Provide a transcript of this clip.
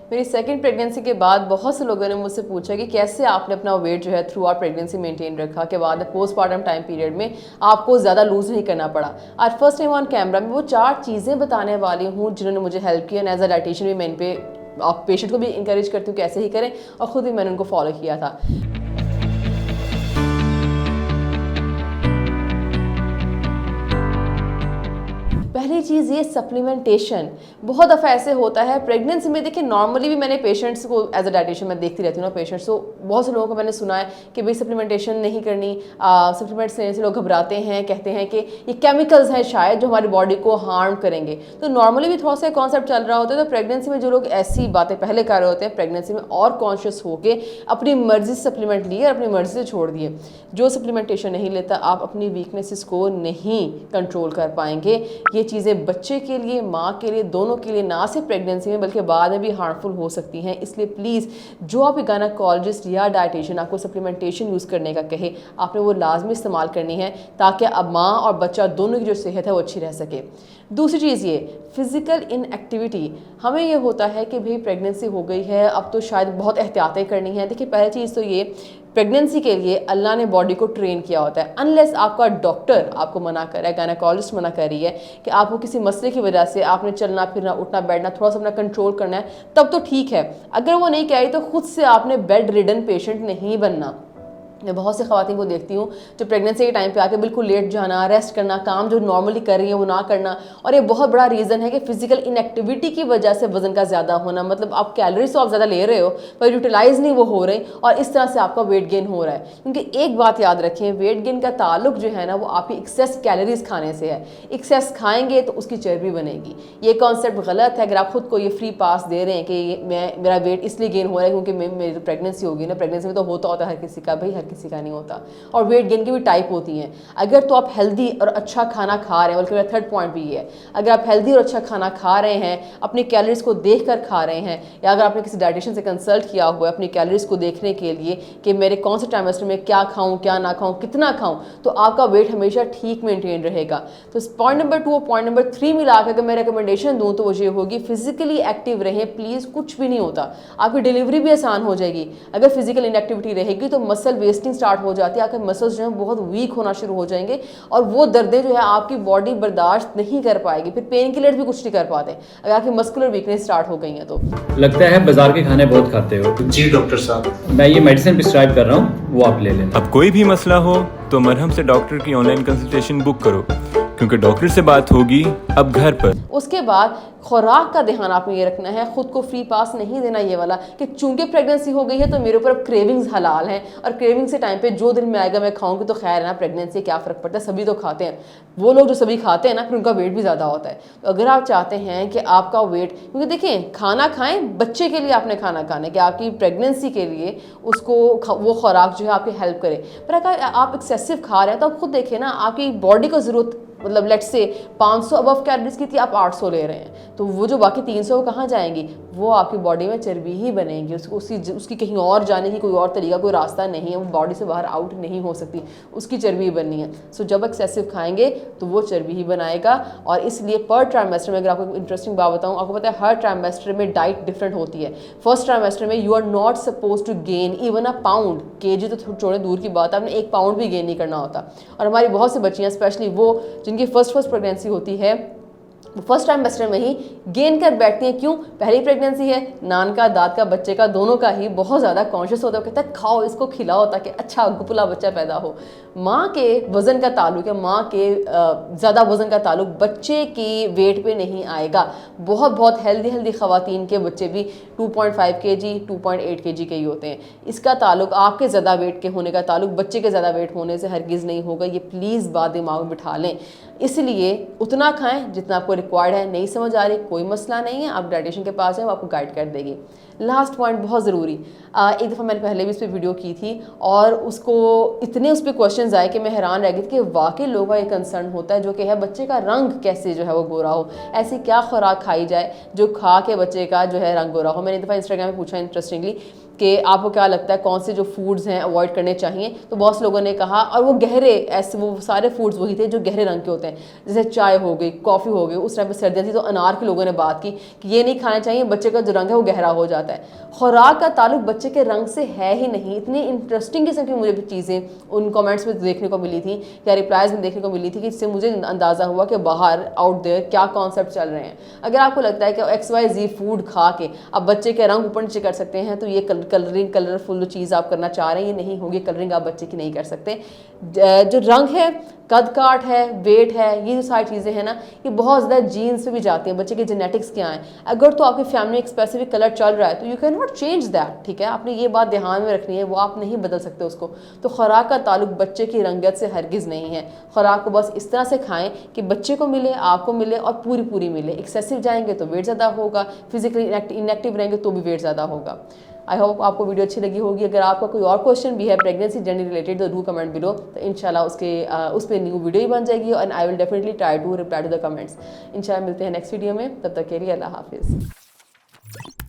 मेरी second pregnancy के बाद बहुत से लोगों ने मुझसे पूछा कि कैसे आपने अपना वेट जो है थ्रू आउट प्रेगनेंसी मेंटेन रखा, के बाद पोस्टमार्टम टाइम पीरियड में आपको ज़्यादा लूज़ नहीं करना पड़ा। आज फर्स्ट टाइम ऑन कैमरा में वो 4 चीज़ें बताने वाली हूँ जिन्होंने मुझे हेल्प किया। एज अ डाइटिशियन भी मैं इन पे आप पेशेंट को भी इंकरेज करती हूँ कैसे ही करें, और ख़ुद भी मैंने उनको फॉलो किया था। पहली चीज़ ये सप्लीमेंटेशन। बहुत दफ़ा ऐसे होता है प्रेगनेंसी में, देखिए नॉर्मली भी मैंने पेशेंट्स को एज अ डाइटिशियन मैं देखती रहती हूँ ना पेशेंट्स, तो बहुत से लोगों को मैंने सुना है कि भाई सप्लीमेंटेशन नहीं करनी, सप्लीमेंट्स लेने से लोग घबराते हैं, कहते हैं कि ये केमिकल्स हैं शायद जो हमारी बॉडी को हार्म करेंगे। तो नॉर्मली भी थोड़ा सा कॉन्सेप्ट चल रहा होता है। तो प्रेगनेंसी में जो लोग ऐसी बातें पहले कर रहे होते हैं, प्रेगनेंसी में और कॉन्शियस होकर अपनी मर्जी से सप्लीमेंट लिए और अपनी मर्जी से छोड़ दिए। जो सप्लीमेंटेशन नहीं लेता, आप अपनी वीकनेसेस को नहीं कंट्रोल कर पाएंगे। ये चीज़ें बच्चे के लिए, माँ के लिए, दोनों के लिए, ना सिर्फ प्रेगनेंसी में बल्कि बाद में भी हार्मफुल हो सकती हैं। इसलिए प्लीज़ जो आप गायनेकोलॉजिस्ट या डाइटिशियन आपको सप्लीमेंटेशन यूज़ करने का कहे, आपने वो लाजमी इस्तेमाल करनी है ताकि अब माँ और बच्चा दोनों की जो सेहत है वो अच्छी रह सके। दूसरी चीज़ ये फ़िज़िकल इनएक्टिविटी। हमें ये होता है कि भाई प्रेगनेंसी हो गई है, अब तो शायद बहुत एहतियातें करनी है। देखिए पहली चीज़ तो ये, प्रेगनेंसी के लिए अल्लाह ने बॉडी को ट्रेन किया होता है। अनलेस आपका डॉक्टर आपको मना कर रहा है, गायनेकोलॉजिस्ट मना कर रही है कि आपको किसी मसले की वजह से आपने चलना फिरना, उठना बैठना थोड़ा सा अपना कंट्रोल करना है, तब तो ठीक है। अगर वो नहीं कह रही तो खुद से आपने बेड रिडन पेशेंट नहीं बनना। मैं बहुत से ख़वातीन को देखती हूँ जो प्रेगनेंसी के टाइम पे आके बिल्कुल लेट जाना, रेस्ट करना, काम जो नॉर्मली कर रही है वो ना करना। और ये बहुत बड़ा रीज़न है कि फ़िज़िकल इनएक्टिविटी की वजह से वज़न का ज़्यादा होना। मतलब आप कैलोरीज तो आप ज़्यादा ले रहे हो पर यूटिलाइज़ नहीं वो हो रही, और इस तरह से आपका वेट गेन हो रहा है। क्योंकि एक बात याद रखें, वेट गेन का ताल्लुक जो है ना वो आपकी एक्सेस कैलोरीज खाने से है। एक्सेस खाएंगे तो उसकी चर्बी बनेगी। ये कॉन्सेप्ट गलत है। अगर आप खुद को ये फ्री पास दे रहे हैं कि मेरा वेट इसलिए गेन हो रहा है क्योंकि मेरी तो प्रेगनेंसी होगी ना, प्रेगनेंसी में तो होता है हर किसी का, भाई हर किसी का नहीं होता। और वेट गेन की भी टाइप होती हैं। अगर तो आप हेल्दी और अच्छा खाना खा रहे हैं, बल्कि मेरा थर्ड पॉइंट भी ये है, अगर आप हेल्दी और अच्छा खाना खा रहे हैं, अपनी कैलोरीज को देख कर खा रहे हैं, या अगर आपने किसी डाइटिशियन से कंसल्ट किया हुआ है अपनी कैलोरीज को देखने के लिए कि मेरे कौन से ट्राइमेस्टर में क्या खाऊं, क्या ना खाऊं, कितना खाऊं, तो आपका वेट हमेशा ठीक मेंटेन रहेगा। तो पॉइंट नंबर 2 और पॉइंट नंबर 3 मिलाकर अगर मैं रिकमेंडेशन दूँ तो वो ये होगी, फिजिकली एक्टिव रहें प्लीज़। कुछ भी नहीं होता, आपकी डिलीवरी भी आसान हो जाएगी। अगर फिजिकल इनएक्टिविटी रहेगी तो मसल वेस्टिंग स्टार्ट हो जाती है, आपके मसल्स जो हैं बहुत वीक होना शुरू हो जाएंगे, और वो दर्दें जो है आपकी बॉडी बर्दाश्त नहीं कर पाएगी। फिर पेन किलर्स भी कुछ नहीं कर पाते अगर आपकी मस्कुलर वीकनेस स्टार्ट हो गई है तो। लगता है बाजार के खाने बहुत खाते हो। जी डॉक्टर साहब, मैं ये मेडिसिन प्रिस्क्राइब कर रहा हूँ, वो आप ले लेना। अब कोई भी मसला हो तो मरहम से डॉक्टर की ऑनलाइन कंसल्टेशन बुक करो, क्योंकि डॉक्टर से बात होगी अब घर पर। उसके बाद खुराक का ध्यान आपने ये रखना है, खुद को फ्री पास नहीं देना ये वाला कि चूंकि प्रेगनेंसी हो गई है तो मेरे ऊपर अब क्रेविंग्स हलाल हैं, और क्रेविंग्स के टाइम पे जो दिन में आएगा मैं खाऊंगी तो खैर है ना, प्रेगनेंसी क्या फ़र्क पड़ता है, सभी तो खाते हैं। वो लोग जो सभी खाते हैं ना फिर उनका वेट भी ज़्यादा होता है। तो अगर आप चाहते हैं कि आपका वेट, क्योंकि देखें खाना खाएं, बच्चे के लिए आपने खाना खाना है कि आपकी प्रेगनेंसी के लिए उसको वो खुराक जो है आपकी हेल्प करे। पर अगर आप एक्सेसिव खा रहे हैं तो आप खुद देखें ना, आपकी बॉडी को ज़रूरत, मतलब लेट से 500 अबव कैलोरीज की थी, आप 800 ले रहे हैं, तो वो जो बाकी 300 कहाँ जाएंगी, वो आपकी बॉडी में चर्बी ही बनेगी। उसकी कहीं और जाने की कोई और तरीका, कोई रास्ता नहीं है, वो बॉडी से बाहर आउट नहीं हो सकती, उसकी चर्बी ही बननी है। सो जब एक्सेसिव खाएंगे तो वो चर्बी ही बनाएगा। और इसलिए पर ट्राइमेस्टर में, अगर आपको इंटरेस्टिंग बात बताऊँ, आपको पता है हर ट्राइमेस्टर में डाइट डिफरेंट होती है। फर्स्ट ट्राइमेस्टर में you are not suppose to gain even a pound, KG तो छोड़े दूर की बात है, आपने 1 पाउंड भी गेन नहीं करना होता। और हमारी बहुत सी बच्चियाँ, स्पेशली वो जिनकी फर्स्ट प्रेगनेंसी होती है, फर्स्ट ट्राइमेस्टर में ही गेन कर बैठती हैं। क्यों? पहली प्रेगनेंसी है, नान का, दाद का, बच्चे का, दोनों का ही बहुत ज़्यादा कॉन्शियस होता है, कहता है खाओ इसको, खिलाओ ताकि अच्छा गुपला बच्चा पैदा हो। माँ के वज़न का ताल्लुक है, माँ के ज़्यादा वज़न का ताल्लुक बच्चे की वेट पे नहीं आएगा। बहुत हेल्दी ख़वातीन के बच्चे भी 2.5 kg 2.8 kg के ही होते हैं। इसका ताल्लुक आपके ज़्यादा वेट के होने का ताल्लुक बच्चे के ज़्यादा वेट होने से हरगिज़ नहीं होगा। ये प्लीज़ बात दिमाग में बिठा लें। इसलिए उतना खाएं जितना आपको रिक्वायर्ड है। नहीं समझ आ रही, कोई मसला नहीं है, आप डाइटिशियन के पास हैं, वो आपको गाइड कर देगी। लास्ट पॉइंट बहुत ज़रूरी, एक दफ़ा मैंने पहले भी इस पर वीडियो की थी और उसको इतने उस पर क्वेश्चंस आए कि मैं हैरान रह गई थी कि वाकई लोगों का एक कंसर्न होता है, जो कि है बच्चे का रंग कैसे जो है वो गोरा हो। ऐसी क्या खुराक खाई जाए जो खा के बच्चे का जो है रंग गोरा हो। मैंने एक दफ़ा इंस्टाग्राम में पूछा इंटरेस्टिंगली कि आपको क्या लगता है कौन से जो फूड्स हैं अवॉइड करने चाहिए, तो बहुत से लोगों ने कहा, और वो गहरे ऐसे वो सारे फूड्स वही थे जो गहरे रंग के होते हैं, जैसे चाय हो गई, कॉफ़ी हो गई। उस टाइम पर सर्दियाँ थी तो अनार के लोगों ने बात की कि ये नहीं खाना चाहिए, बच्चे का जो रंग है वो गहरा हो जाता है। खुराक का ताल्लुक बच्चे के रंग से है ही नहीं। इतनी इंटरेस्टिंग किस्म की मुझे चीज़ें उन कमेंट्स में देखने को मिली थी या रिप्लाइज में देखने को मिली थी कि इससे मुझे अंदाज़ा हुआ कि बाहर आउट देयर क्या कॉन्सेप्ट चल रहे हैं। अगर आपको लगता है कि XYZ फूड खा के आप बच्चे के रंग ऊपर नीचे कर सकते हैं, तो ये कलरिंग कलरफुल जो चीज़ आप करना चाह रहे हैं ये नहीं होगी। कलरिंग आप बच्चे की नहीं कर सकते। जो रंग है, कद काट है, वेट है, ये जो सारी चीज़ें हैं ना, ये बहुत ज़्यादा जीन्स पे भी जाती हैं। बच्चे के जेनेटिक्स क्या हैं, अगर तो आपकी फैमिली में एक स्पेसिफिक कलर चल रहा है तो you can not change that. ठीक है, आपने ये बात ध्यान में रखनी है, वो आप नहीं बदल सकते उसको। तो खुराक का ताल्लुक बच्चे की रंगत से हरगिज़ नहीं है। खुराक को बस इस तरह से खाएं कि बच्चे को मिले, आपको मिले और पूरी पूरी मिले। एक्सेसिव जाएंगे तो वेट ज़्यादा होगा, फिजिकली इनएक्टिव रहेंगे तो भी वेट ज़्यादा होगा। आई होप आपको वीडियो अच्छी लगी होगी। अगर आपका कोई और क्वेश्चन भी है प्रेगनेंसी जर्नी रिलेटेड तो डू कमेंट बिलो, तो इंशाल्लाह उस पर न्यू वीडियो ही बन जाएगी and I will definitely try to reply to the comments. इंशाल्लाह मिलते हैं नेक्स्ट वीडियो में, तब तक के लिए अल्लाह हाफिज़।